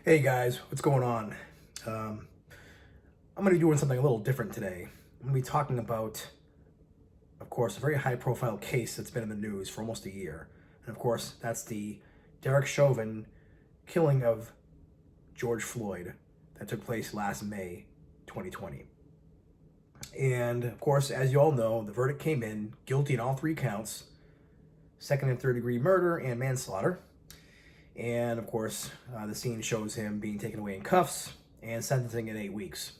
Hey guys, what's going on? I'm going to be doing something a little different today. I'm going to be talking about, of course, a very high profile case that's been in the news for almost a year. And of course, that's the Derek Chauvin killing of George Floyd that took place last May 2020. And of course, as you all know, the verdict came in guilty in all three counts: second and third degree murder and manslaughter. And of course, the scene shows him being taken away in cuffs and sentencing in 8 weeks.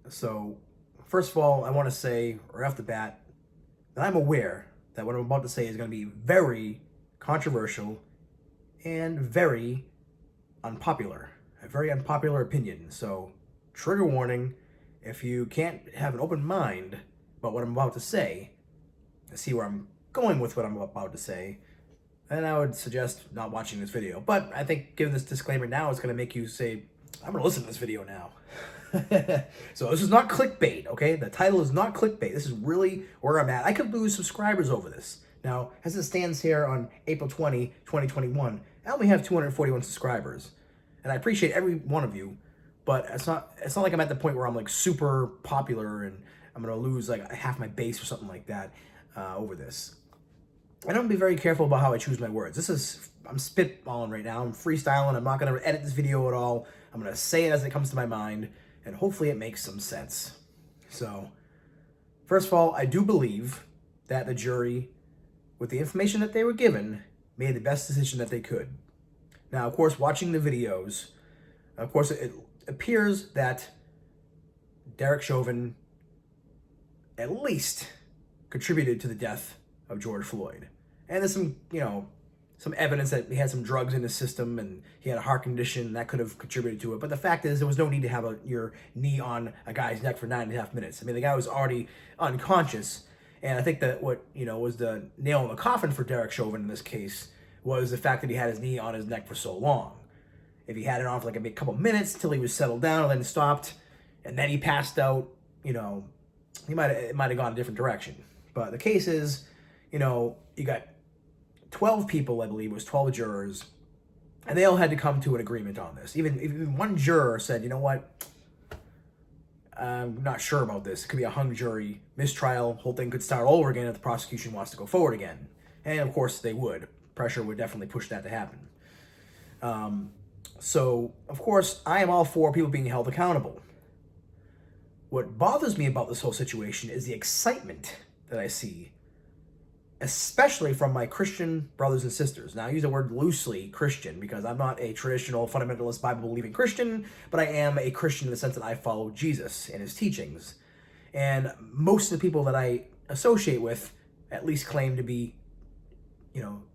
So, first of all, I want to say right off the bat that I'm aware that what I'm about to say is going to be very controversial and very unpopular. A very unpopular opinion. So, trigger warning: if you can't have an open mind about what I'm about to say, see where I'm going with what I'm about to say, then I would suggest not watching this video. But I think giving this disclaimer now is going to make you say, I'm going to listen to this video now. So this is not clickbait, okay? The title is not clickbait. This is really where I'm at. I could lose subscribers over this. Now, as it stands here on April 20, 2021, I only have 241 subscribers. And I appreciate every one of you, but it's not like I'm at the point where I'm like super popular and I'm going to lose like half my base or something like that over this. And I'm gonna be very careful about how I choose my words. I'm spitballing right now. I'm freestyling. I'm not gonna edit this video at all. I'm gonna say it as it comes to my mind, and hopefully it makes some sense. So, first of all, I do believe that the jury, with the information that they were given, made the best decision that they could. Now, of course, watching the videos, of course, it appears that Derek Chauvin at least contributed to the death of George Floyd. And there's some evidence that he had some drugs in his system and he had a heart condition that could have contributed to it. But the fact is, there was no need to have your knee on a guy's neck for 9.5 minutes. I mean, the guy was already unconscious. And I think that what, was the nail in the coffin for Derek Chauvin in this case was the fact that he had his knee on his neck for so long. If he had it on for like a couple minutes till he was settled down and then stopped, and then he passed out, it might have gone a different direction. But the case is, you got 12 people, I believe it was 12 jurors, and they all had to come to an agreement on this. Even one juror said, you know what, I'm not sure about this. It could be a hung jury, mistrial, whole thing could start all over again if the prosecution wants to go forward again. And of course they would. Pressure would definitely push that to happen. So, of course, I am all for people being held accountable. What bothers me about this whole situation is the excitement that I see, especially from my Christian brothers and sisters. Now, I use the word loosely Christian because I'm not a traditional fundamentalist Bible-believing Christian, but I am a Christian in the sense that I follow Jesus and his teachings. And most of the people that I associate with at least claim to be,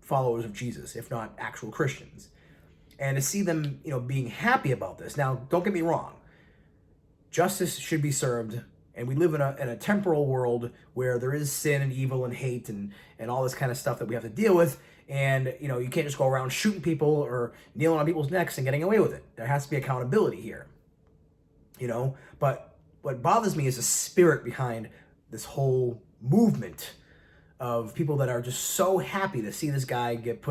followers of Jesus, if not actual Christians. And to see them, being happy about this. Now, don't get me wrong. Justice should be served. And we live in a temporal world where there is sin and evil and hate and all this kind of stuff that we have to deal with. And, you can't just go around shooting people or kneeling on people's necks and getting away with it. There has to be accountability here. But what bothers me is the spirit behind this whole movement of people that are just so happy to see this guy get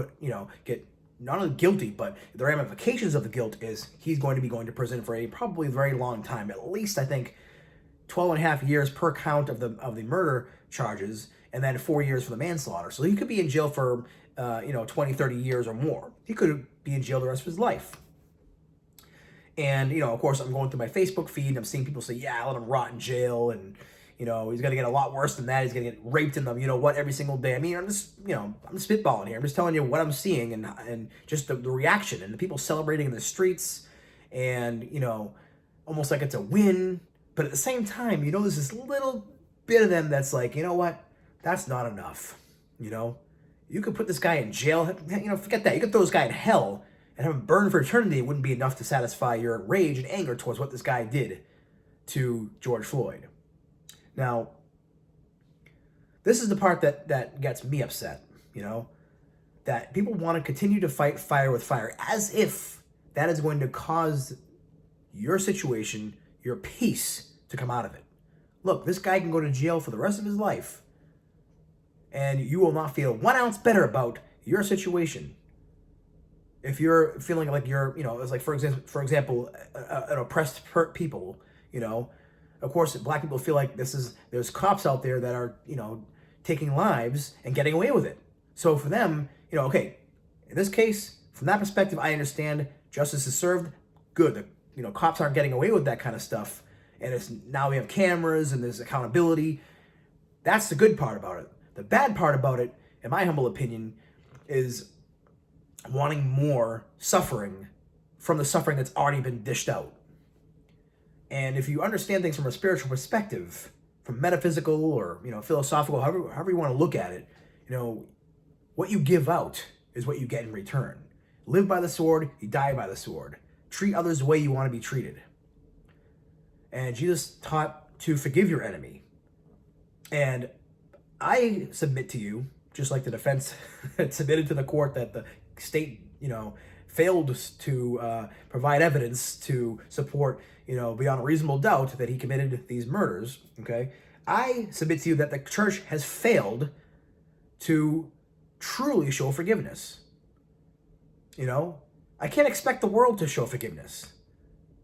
get not only guilty, but the ramifications of the guilt is he's going to be going to prison for a probably very long time. At least, I think, 12 and a half years per count of the murder charges, and then 4 years for the manslaughter. So he could be in jail for 20, 30 years or more. He could be in jail the rest of his life. And, of course, I'm going through my Facebook feed and I'm seeing people say, yeah, let him rot in jail, and he's going to get a lot worse than that. He's going to get raped in the every single day. I mean, I'm just spitballing here. I'm just telling you what I'm seeing and just the reaction and the people celebrating in the streets and, almost like it's a win. But at the same time, there's this little bit of them that's like, you know what? That's not enough. You could put this guy in jail. Forget that. You could throw this guy in hell and have him burn for eternity. It wouldn't be enough to satisfy your rage and anger towards what this guy did to George Floyd. Now, this is the part that gets me upset, that people want to continue to fight fire with fire as if that is going to cause your situation, your peace, to come out of it. Look, this guy can go to jail for the rest of his life, and you will not feel 1 ounce better about your situation. if you're feeling like you're, it's like, for example, an oppressed people, of course, black people feel like there's cops out there that are, taking lives and getting away with it. So for them, okay, in this case, from that perspective, I understand justice is served. Good. Cops aren't getting away with that kind of stuff. And now we have cameras and there's accountability. That's the good part about it. The bad part about it, in my humble opinion, is wanting more suffering from the suffering that's already been dished out. And if you understand things from a spiritual perspective, from metaphysical or philosophical, however you want to look at it, what you give out is what you get in return. Live by the sword, you die by the sword. Treat others the way you want to be treated. And Jesus taught to forgive your enemy. And I submit to you, just like the defense had submitted to the court that the state, failed to provide evidence to support, beyond a reasonable doubt that he committed these murders, okay? I submit to you that the church has failed to truly show forgiveness. I can't expect the world to show forgiveness.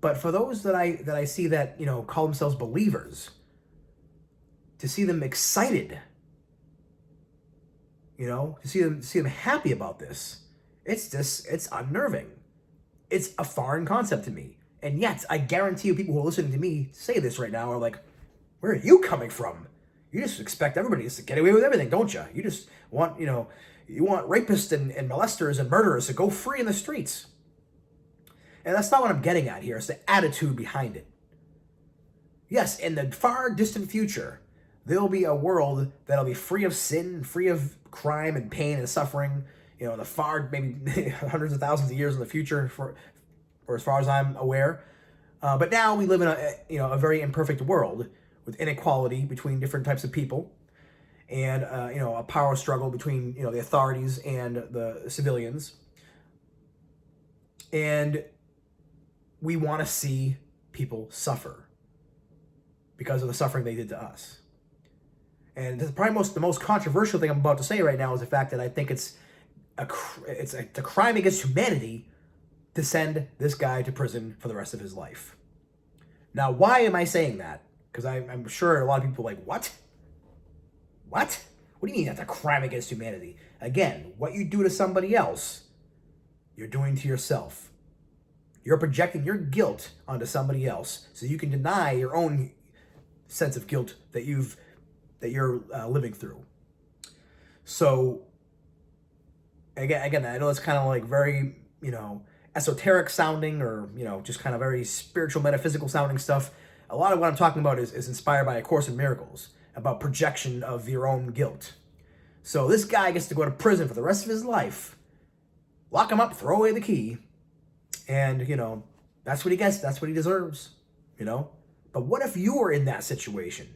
But for those that I see that, call themselves believers, to see them excited, to see them happy about this, it's unnerving. It's a foreign concept to me. And yet, I guarantee you people who are listening to me say this right now are like, where are you coming from? You just expect everybody to get away with everything, don't you? You just want, you want rapists and molesters and murderers to go free in the streets. And that's not what I'm getting at here. It's the attitude behind it. Yes, in the far distant future, there'll be a world that'll be free of sin, free of crime and pain and suffering, in the far, maybe hundreds of thousands of years in the future, for as far as I'm aware. But now we live in a very imperfect world with inequality between different types of people, and a power struggle between the authorities and the civilians. And we want to see people suffer because of the suffering they did to us. And probably the most controversial thing I'm about to say right now is the fact that I think it's a crime against humanity to send this guy to prison for the rest of his life. Now, why am I saying that? Because I'm sure a lot of people are like, what? What? What do you mean that's a crime against humanity? Again, what you do to somebody else, you're doing to yourself. You're projecting your guilt onto somebody else so you can deny your own sense of guilt that you're living through. So, again, I know it's kind of like very, esoteric sounding, or, just kind of very spiritual, metaphysical sounding stuff. A lot of what I'm talking about is inspired by A Course in Miracles, about projection of your own guilt. So this guy gets to go to prison for the rest of his life, lock him up, throw away the key, and, that's what he gets, that's what he deserves, But what if you were in that situation?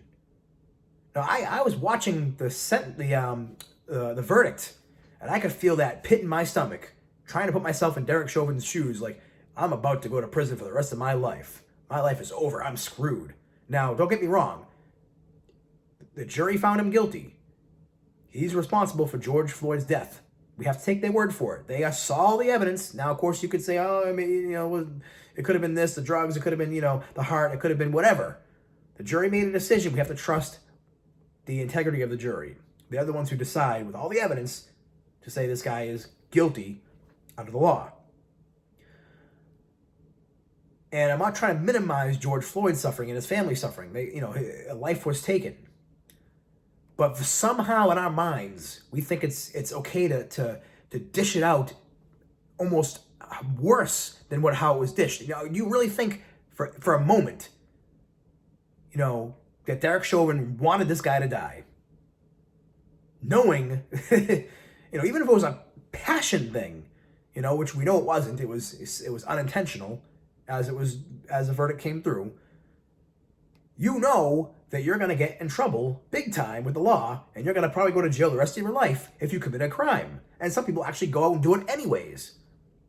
Now, I was watching the verdict, and I could feel that pit in my stomach, trying to put myself in Derek Chauvin's shoes, like, I'm about to go to prison for the rest of my life. My life is over. I'm screwed. Now, don't get me wrong. The jury found him guilty. He's responsible for George Floyd's death. We have to take their word for it. They saw all the evidence. Now, of course, you could say, it could have been this, the drugs, it could have been, the heart, it could have been whatever. The jury made a decision. We have to trust the integrity of the jury. They're the ones who decide with all the evidence to say this guy is guilty under the law. And I'm not trying to minimize George Floyd's suffering and his family's suffering. A life was taken. But somehow in our minds, we think it's okay to dish it out almost worse than how it was dished. You really think for a moment, that Derek Chauvin wanted this guy to die, knowing, even if it was a passion thing, which we know it wasn't. It was unintentional, as the verdict came through. That you're going to get in trouble big time with the law, and you're going to probably go to jail the rest of your life if you commit a crime. And some people actually go out and do it anyways.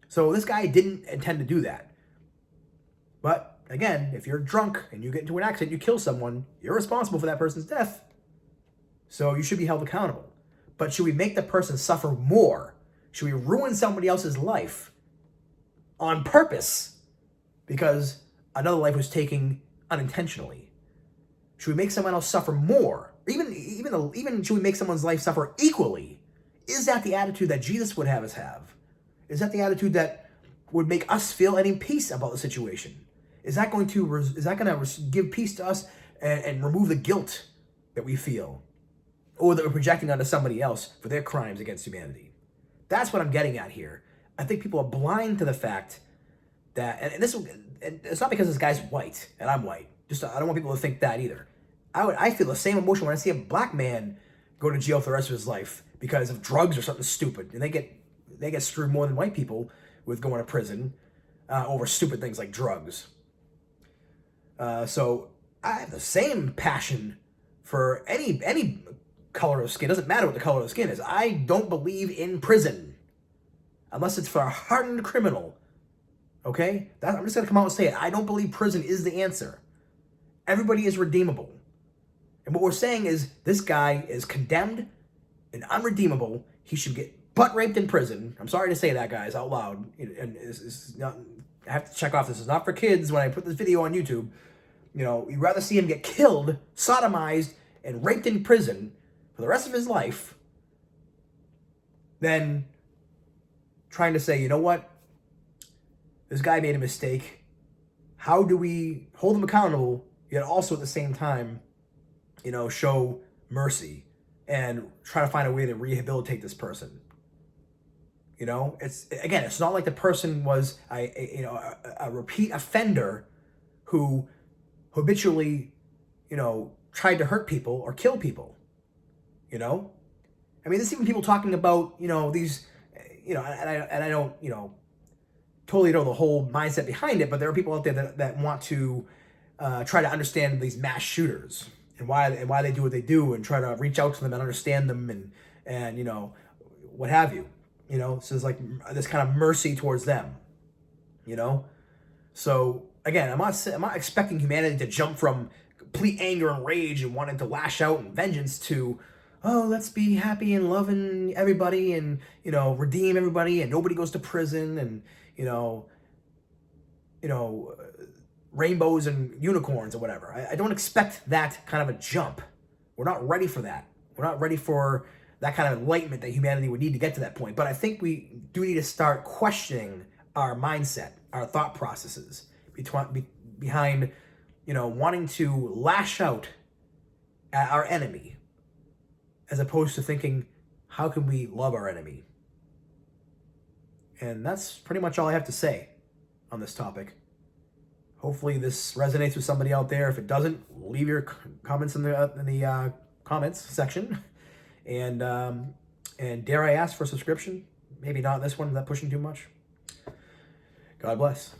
So this guy didn't intend to do that. But again, if you're drunk and you get into an accident, you kill someone, you're responsible for that person's death. So you should be held accountable. But should we make the person suffer more? Should we ruin somebody else's life on purpose because another life was taken unintentionally? Should we make someone else suffer more? Even should we make someone's life suffer equally? Is that the attitude that Jesus would have us have? Is that the attitude that would make us feel any peace about the situation? Is that going to give peace to us and remove the guilt that we feel, or that we're projecting onto somebody else for their crimes against humanity? That's what I'm getting at here. I think people are blind to the fact that, and it's not because this guy's white and I'm white. I don't want people to think that either. I feel the same emotion when I see a black man go to jail for the rest of his life because of drugs or something stupid, and they get screwed more than white people with going to prison over stupid things like drugs. So I have the same passion for any color of skin. It doesn't matter what the color of the skin is. I don't believe in prison unless it's for a hardened criminal. Okay? I'm just going to come out and say it. I don't believe prison is the answer. Everybody is redeemable. And what we're saying is this guy is condemned and unredeemable. He should get butt raped in prison. I'm sorry to say that, guys, out loud. And it's not, I have to check off this is not for kids when I put this video on YouTube. You know, you'd rather see him get killed, sodomized, and raped in prison for the rest of his life than trying to say, you know what? This guy made a mistake. How do we hold him accountable, yet also at the same time, you know, show mercy and try to find a way to rehabilitate this person? You know, it's not like the person was a repeat offender who habitually, you know, tried to hurt people or kill people. You know, I mean, there's even people talking about, you know, these, you know, and I don't, you know, totally know the whole mindset behind it, but there are people out there that want to try to understand these mass shooters and why they do what they do, and try to reach out to them and understand them and you know, what have you. You know, so it's like this kind of mercy towards them, you know? So again, I'm not expecting humanity to jump from complete anger and rage and wanting to lash out and vengeance to, oh, let's be happy and loving everybody and, you know, redeem everybody and nobody goes to prison and, you know, rainbows and unicorns or whatever. I don't expect that kind of a jump. We're not ready for that. We're not ready for that kind of enlightenment that humanity would need to get to that point. But I think we do need to start questioning our mindset, our thought processes behind, you know, wanting to lash out at our enemy, as opposed to thinking, how can we love our enemy? And that's pretty much all I have to say on this topic. Hopefully this resonates with somebody out there. If it doesn't, leave your comments in the comments section. And dare I ask for a subscription? Maybe not this one, is that pushing too much? God bless.